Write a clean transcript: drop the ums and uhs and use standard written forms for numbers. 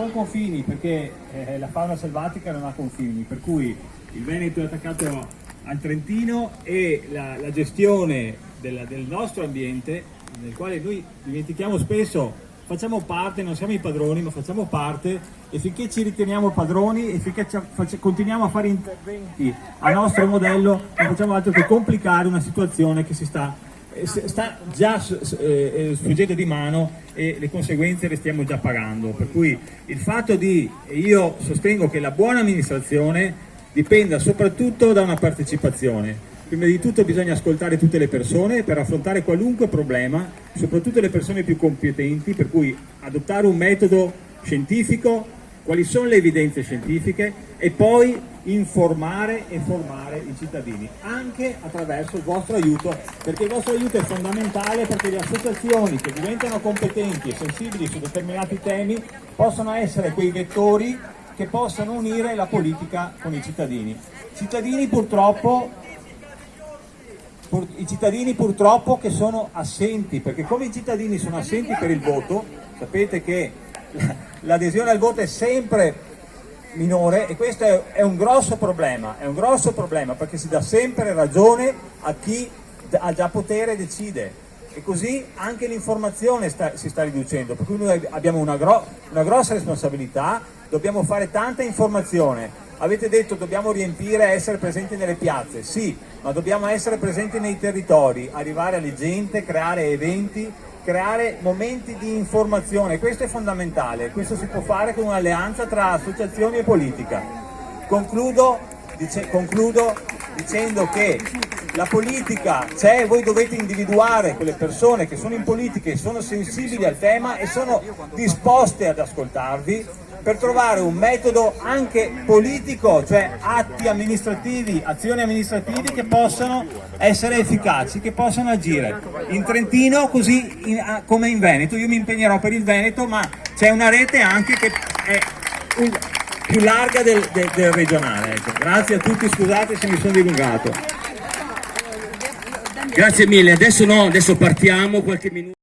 con confini, perché la fauna selvatica non ha confini, per cui il Veneto è attaccato al Trentino e la gestione del nostro ambiente, nel quale noi dimentichiamo spesso, facciamo parte, non siamo i padroni, ma facciamo parte, e finché ci riteniamo padroni e finché continuiamo a fare interventi a nostro modello, non facciamo altro che complicare una situazione che sta già sfuggendo di mano, e le conseguenze le stiamo già pagando. Per cui io sostengo che la buona amministrazione dipenda soprattutto da una partecipazione. Prima di tutto bisogna ascoltare tutte le persone per affrontare qualunque problema, soprattutto le persone più competenti, per cui adottare un metodo scientifico, quali sono le evidenze scientifiche, e poi informare e formare i cittadini, anche attraverso il vostro aiuto, perché il vostro aiuto è fondamentale, perché le associazioni che diventano competenti e sensibili su determinati temi possono essere quei vettori che possano unire la politica con i cittadini. I cittadini purtroppo che sono assenti, perché come i cittadini sono assenti per il voto, sapete che l'adesione al voto è sempre minore, e questo è un grosso problema, perché si dà sempre ragione a chi ha già potere e decide, e così anche l'informazione si sta riducendo, per cui noi abbiamo una grossa responsabilità, dobbiamo fare tanta informazione. Avete detto dobbiamo riempire, essere presenti nelle piazze, sì, ma dobbiamo essere presenti nei territori, arrivare alle gente, creare eventi, creare momenti di informazione. Questo è fondamentale, questo si può fare con un'alleanza tra associazioni e politica. Concludo dicendo che la politica c'è, voi dovete individuare quelle persone che sono in politica e sono sensibili al tema e sono disposte ad ascoltarvi, per trovare un metodo anche politico, cioè atti amministrativi, azioni amministrative che possano essere efficaci, che possano agire. In Trentino, così come in Veneto, io mi impegnerò per il Veneto, ma c'è una rete anche che è più larga del regionale. Ecco. Grazie a tutti, scusate se mi sono dilungato. Grazie mille, adesso partiamo, qualche minuto.